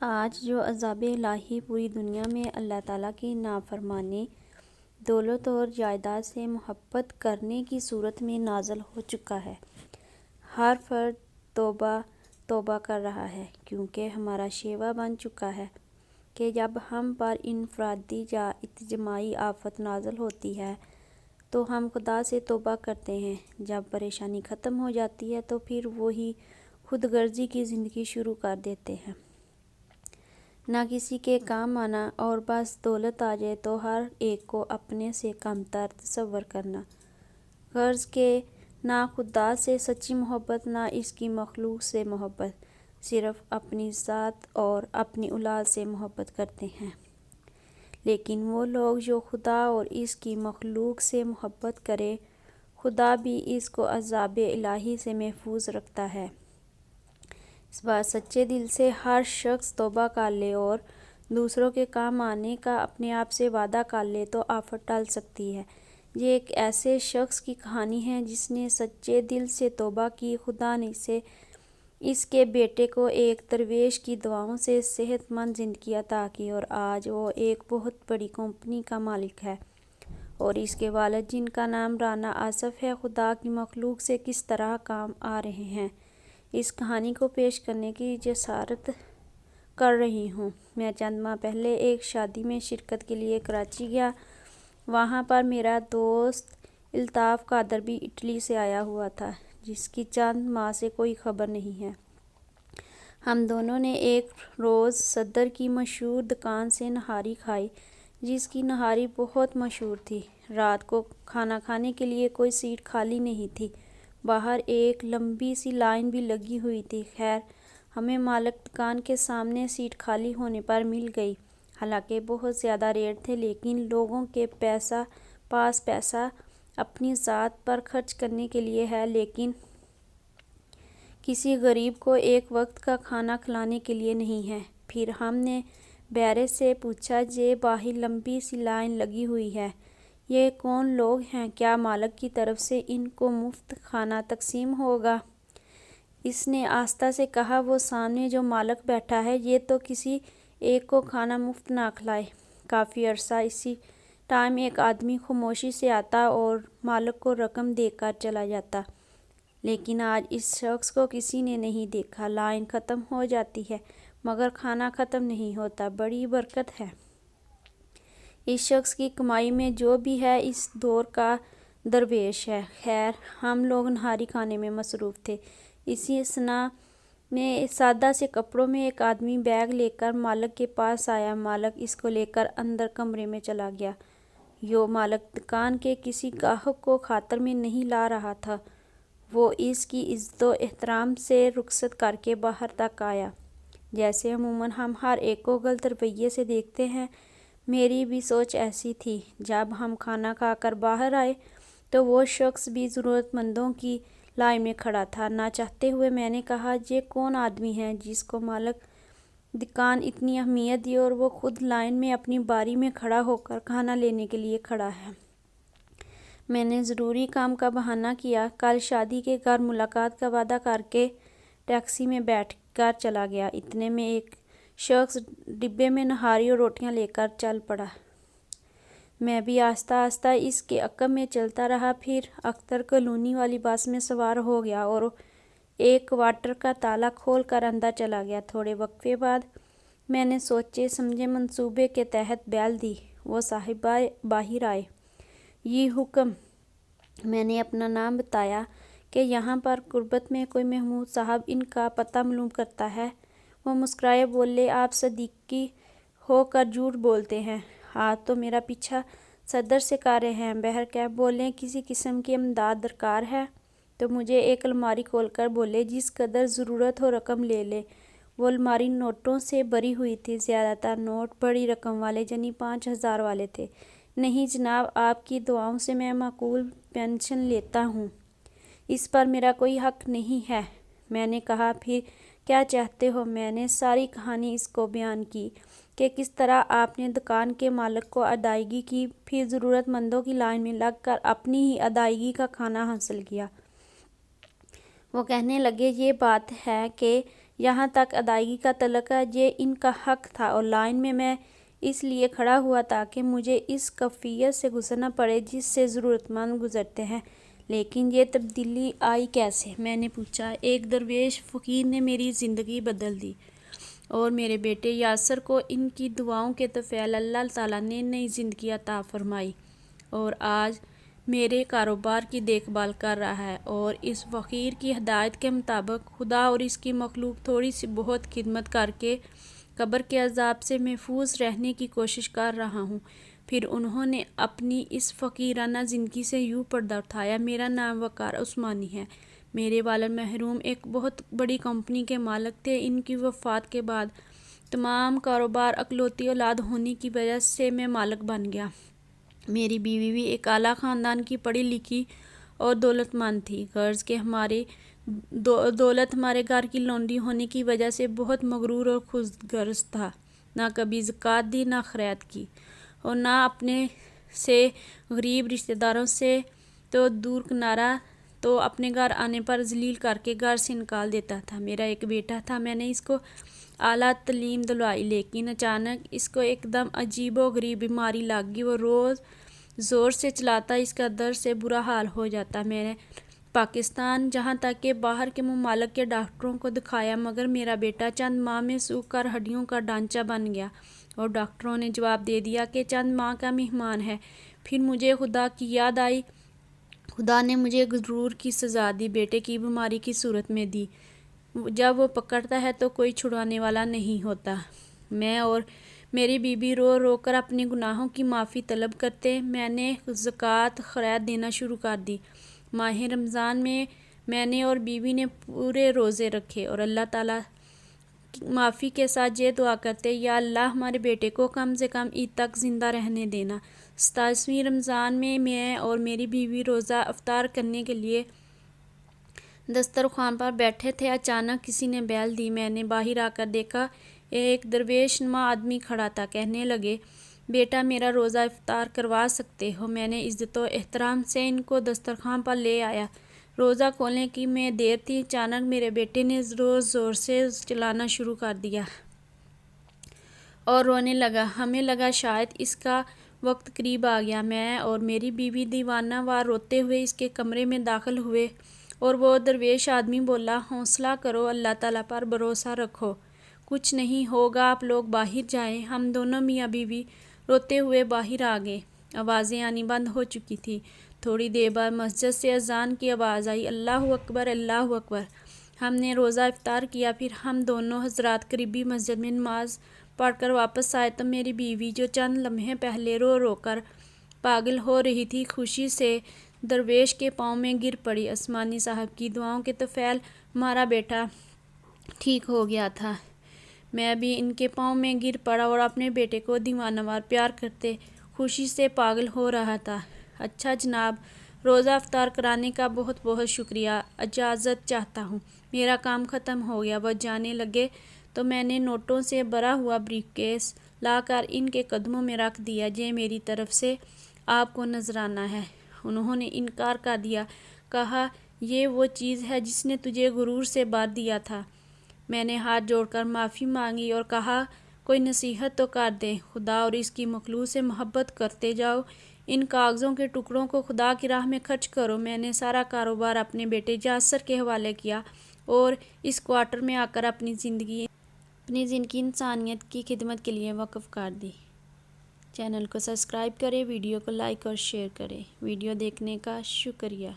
آج جو عذاب الہی پوری دنیا میں اللہ تعالیٰ کی نافرمانی، دولت اور جائیداد سے محبت کرنے کی صورت میں نازل ہو چکا ہے، ہر فرد توبہ توبہ کر رہا ہے، کیونکہ ہمارا شیوا بن چکا ہے کہ جب ہم پر انفرادی یا اجتماعی آفت نازل ہوتی ہے تو ہم خدا سے توبہ کرتے ہیں۔ جب پریشانی ختم ہو جاتی ہے تو پھر وہی خود غرضی کی زندگی شروع کر دیتے ہیں، نہ کسی کے کام آنا، اور بس دولت آ جائے تو ہر ایک کو اپنے سے کم تر تصور کرنا۔ غرض کہ نہ خدا سے سچی محبت، نہ اس کی مخلوق سے محبت، صرف اپنی ذات اور اپنی اولاد سے محبت کرتے ہیں۔ لیکن وہ لوگ جو خدا اور اس کی مخلوق سے محبت کرے، خدا بھی اس کو عذاب الہی سے محفوظ رکھتا ہے۔ اس بار سچے دل سے ہر شخص توبہ کر لے اور دوسروں کے کام آنے کا اپنے آپ سے وعدہ کر لے تو آفت ٹل سکتی ہے۔ یہ ایک ایسے شخص کی کہانی ہے جس نے سچے دل سے توبہ کی۔ خدا نے اس کے بیٹے کو ایک درویش کی دعاؤں سے صحت مند زندگی عطا کی، اور آج وہ ایک بہت بڑی کمپنی کا مالک ہے، اور اس کے والد جن کا نام رانا آصف ہے، خدا کی مخلوق سے کس طرح کام آ رہے ہیں، اس کہانی کو پیش کرنے کی جسارت کر رہی ہوں۔ میں چند ماہ پہلے ایک شادی میں شرکت کے لیے کراچی گیا۔ وہاں پر میرا دوست الطاف قادر بھی اٹلی سے آیا ہوا تھا، جس کی چند ماہ سے کوئی خبر نہیں ہے۔ ہم دونوں نے ایک روز صدر کی مشہور دکان سے نہاری کھائی، جس کی نہاری بہت مشہور تھی۔ رات کو کھانا کھانے کے لیے کوئی سیٹ خالی نہیں تھی، باہر ایک لمبی سی لائن بھی لگی ہوئی تھی۔ خیر، ہمیں مالک دکان کے سامنے سیٹ خالی ہونے پر مل گئی۔ حالانکہ بہت زیادہ ریٹ تھے، لیکن لوگوں کے پاس پیسہ اپنی ذات پر خرچ کرنے کے لیے ہے، لیکن کسی غریب کو ایک وقت کا کھانا کھلانے کے لیے نہیں ہے۔ پھر ہم نے بیرے سے پوچھا، یہ باہر لمبی سی لائن لگی ہوئی ہے، یہ کون لوگ ہیں؟ کیا مالک کی طرف سے ان کو مفت کھانا تقسیم ہوگا؟ اس نے آہستہ سے کہا، وہ سامنے جو مالک بیٹھا ہے، یہ تو کسی ایک کو کھانا مفت نہ کھلائے۔ کافی عرصہ اسی ٹائم ایک آدمی خاموشی سے آتا اور مالک کو رقم دے کر چلا جاتا، لیکن آج اس شخص کو کسی نے نہیں دیکھا۔ لائن ختم ہو جاتی ہے مگر کھانا ختم نہیں ہوتا۔ بڑی برکت ہے اس شخص کی کمائی میں، جو بھی ہے اس دور کا درویش ہے۔ خیر، ہم لوگ نہاری کھانے میں مصروف تھے۔ اسی اثناء میں سادہ سے کپڑوں میں ایک آدمی بیگ لے کر مالک کے پاس آیا۔ مالک اس کو لے کر اندر کمرے میں چلا گیا۔ یوں مالک دکان کے کسی گاہک کو خاطر میں نہیں لا رہا تھا، وہ اس کی عزت و احترام سے رخصت کر کے باہر تک آیا۔ جیسے عموماً ہم ہر ایک کو غلط رویے سے دیکھتے ہیں، میری بھی سوچ ایسی تھی۔ جب ہم کھانا کھا کر باہر آئے تو وہ شخص بھی ضرورت مندوں کی لائن میں کھڑا تھا۔ نہ چاہتے ہوئے میں نے کہا، یہ کون آدمی ہے جس کو مالک دکان اتنی اہمیت دی اور وہ خود لائن میں اپنی باری میں کھڑا ہو کر کھانا لینے کے لیے کھڑا ہے؟ میں نے ضروری کام کا بہانہ کیا، کل شادی کے گھر ملاقات کا وعدہ کر کے ٹیکسی میں بیٹھ کر چلا گیا۔ اتنے میں ایک شخص ڈبے میں نہاری اور روٹیاں لے کر چل پڑا۔ میں بھی آہستہ آہستہ اس کے عقب میں چلتا رہا، پھر اختر کالونی والی بس میں سوار ہو گیا اور ایک کوارٹر کا تالا کھول کر اندر چلا گیا۔ تھوڑے وقفے بعد میں نے سوچے سمجھے منصوبے کے تحت بیل دی۔ وہ صاحب باہر آئے۔ یہ حکم۔ میں نے اپنا نام بتایا کہ یہاں پر قربت میں کوئی محمود صاحب ان کا پتہ معلوم کرتا ہے۔ وہ مسکرائے بولے، آپ صدیقی ہو کر جھوٹ بولتے ہیں، آج تو میرا پیچھا صدر سے کر رہے ہیں۔ بہرکیف بولے، کسی قسم کی امداد درکار ہے تو مجھے ایک الماری کھول کر بولے، جس قدر ضرورت ہو رقم لے لے۔ وہ الماری نوٹوں سے بھری ہوئی تھی، زیادہ تر نوٹ بڑی رقم والے یعنی 5,000 والے تھے۔ نہیں جناب، آپ کی دعاؤں سے میں معقول پنشن لیتا ہوں، اس پر میرا کوئی حق نہیں ہے۔ میں نے کہا، پھر کیا چاہتے ہو؟ میں نے ساری کہانی اس کو بیان کی کہ کس طرح آپ نے دکان کے مالک کو ادائیگی کی، پھر ضرورت مندوں کی لائن میں لگ کر اپنی ہی ادائیگی کا کھانا حاصل کیا۔ وہ کہنے لگے، یہ بات ہے کہ یہاں تک ادائیگی کا تعلق ہے، یہ ان کا حق تھا اور لائن میں اس لیے کھڑا ہوا تاکہ مجھے اس کیفیت سے گزرنا پڑے جس سے ضرورت مند گزرتے ہیں۔ لیکن یہ تبدیلی آئی کیسے؟ میں نے پوچھا۔ ایک درویش فقیر نے میری زندگی بدل دی اور میرے بیٹے یاسر کو ان کی دعاؤں کے طفیل اللہ تعالیٰ نے نئی زندگی عطا فرمائی اور آج میرے کاروبار کی دیکھ بھال کر رہا ہے اور اس فقیر کی ہدایت کے مطابق خدا اور اس کی مخلوق تھوڑی سی بہت خدمت کر کے قبر کے عذاب سے محفوظ رہنے کی کوشش کر رہا ہوں۔ پھر انہوں نے اپنی اس فقیرانہ زندگی سے یوں پردہ اٹھایا۔ میرا نام وقار عثمانی ہے۔ میرے والد مرحوم ایک بہت بڑی کمپنی کے مالک تھے۔ ان کی وفات کے بعد تمام کاروبار اکلوتی اولاد ہونے کی وجہ سے میں مالک بن گیا۔ میری بیوی بھی ایک اعلیٰ خاندان کی پڑھی لکھی اور دولت مند تھی، غرض کہ ہماری دولت ہمارے گھر کی لانڈری ہونے کی وجہ سے بہت مغرور اور خود غرض تھا۔ نہ کبھی زکوٰۃ دی، نہ خیرات کی اور نہ اپنے سے غریب رشتہ داروں سے تو دور کنارہ تو اپنے گھر آنے پر ذلیل کر کے گھر سے نکال دیتا تھا۔ میرا ایک بیٹا تھا، میں نے اس کو اعلیٰ تعلیم دلوائی، لیکن اچانک اس کو ایک دم عجیب و غریب بیماری لگ گئی۔ وہ روز زور سے چلاتا، اس کا درد سے برا حال ہو جاتا۔ میں نے پاکستان جہاں تک کہ باہر کے ممالک کے ڈاکٹروں کو دکھایا، مگر میرا بیٹا چند ماہ میں سوکھ کر ہڈیوں کا ڈھانچہ بن گیا اور ڈاکٹروں نے جواب دے دیا کہ چند ماہ کا مہمان ہے۔ پھر مجھے خدا کی یاد آئی۔ خدا نے مجھے غرور کی سزا دی، بیٹے کی بیماری کی صورت میں دی۔ جب وہ پکڑتا ہے تو کوئی چھڑانے والا نہیں ہوتا۔ میں اور میری بیوی رو رو کر اپنے گناہوں کی معافی طلب کرتے۔ میں نے زکوٰۃ خیرات دینا شروع کر دی۔ ماہ رمضان میں میں نے اور بیوی نے پورے روزے رکھے اور اللہ تعالیٰ معافی کے ساتھ یہ دعا کرتے، یا اللہ ہمارے بیٹے کو کم سے کم عید تک زندہ رہنے دینا۔ 27ویں رمضان میں اور میری بیوی روزہ افطار کرنے کے لیے دسترخوان پر بیٹھے تھے۔ اچانک کسی نے بیل دی۔ میں نے باہر آ کر دیکھا، ایک درویش نما آدمی کھڑا تھا۔ کہنے لگے، بیٹا میرا روزہ افطار کروا سکتے ہو؟ میں نے عزت و احترام سے ان کو دسترخوان پر لے آیا۔ روزہ کھولنے کی میں دیر تھی، اچانک میرے بیٹے نے زور سے چلانا شروع کر دیا اور رونے لگا۔ ہمیں لگا شاید اس کا وقت قریب آ گیا۔ میں اور میری بیوی دیوانہ وار روتے ہوئے اس کے کمرے میں داخل ہوئے اور وہ درویش آدمی بولا، حوصلہ کرو، اللہ تعالیٰ پر بھروسہ رکھو، کچھ نہیں ہوگا، آپ لوگ باہر جائیں۔ ہم دونوں میاں بیوی روتے ہوئے باہر آ گئے۔ آوازیں آنی بند ہو چکی تھیں۔ تھوڑی دیر بعد مسجد سے اذان کی آواز آئی، اللہ اکبر، اللہ اکبر۔ ہم نے روزہ افطار کیا۔ پھر ہم دونوں حضرات قریبی مسجد میں نماز پڑھ کر واپس آئے تو میری بیوی، جو چند لمحے پہلے رو رو کر پاگل ہو رہی تھی، خوشی سے درویش کے پاؤں میں گر پڑی۔ عثمانی صاحب کی دعاؤں کے طفیل ہمارا بیٹا ٹھیک ہو گیا تھا۔ میں بھی ان کے پاؤں میں گر پڑا اور اپنے بیٹے کو دیوانہ وار پیار کرتے خوشی سے پاگل ہو رہا تھا۔ اچھا جناب، روزہ افطار کرانے کا بہت بہت شکریہ، اجازت چاہتا ہوں، میرا کام ختم ہو گیا۔ وہ جانے لگے تو میں نے نوٹوں سے بھرا ہوا بریف کیس لا کر ان کے قدموں میں رکھ دیا۔ یہ میری طرف سے آپ کو نذرانہ ہے۔ انہوں نے انکار کر دیا، کہا، یہ وہ چیز ہے جس نے تجھے غرور سے بھر دیا تھا۔ میں نے ہاتھ جوڑ کر معافی مانگی اور کہا، کوئی نصیحت تو کر دیں، خدا اور اس کی مخلوق سے محبت کرتے جاؤ، ان کاغذوں کے ٹکڑوں کو خدا کی راہ میں خرچ کرو۔ میں نے سارا کاروبار اپنے بیٹے یاسر کے حوالے کیا اور اس کوارٹر میں آ کر اپنی زندگی انسانیت کی خدمت کے لیے وقف کر دی۔ چینل کو سبسکرائب کریں، ویڈیو کو لائک اور شیئر کریں۔ ویڈیو دیکھنے کا شکریہ۔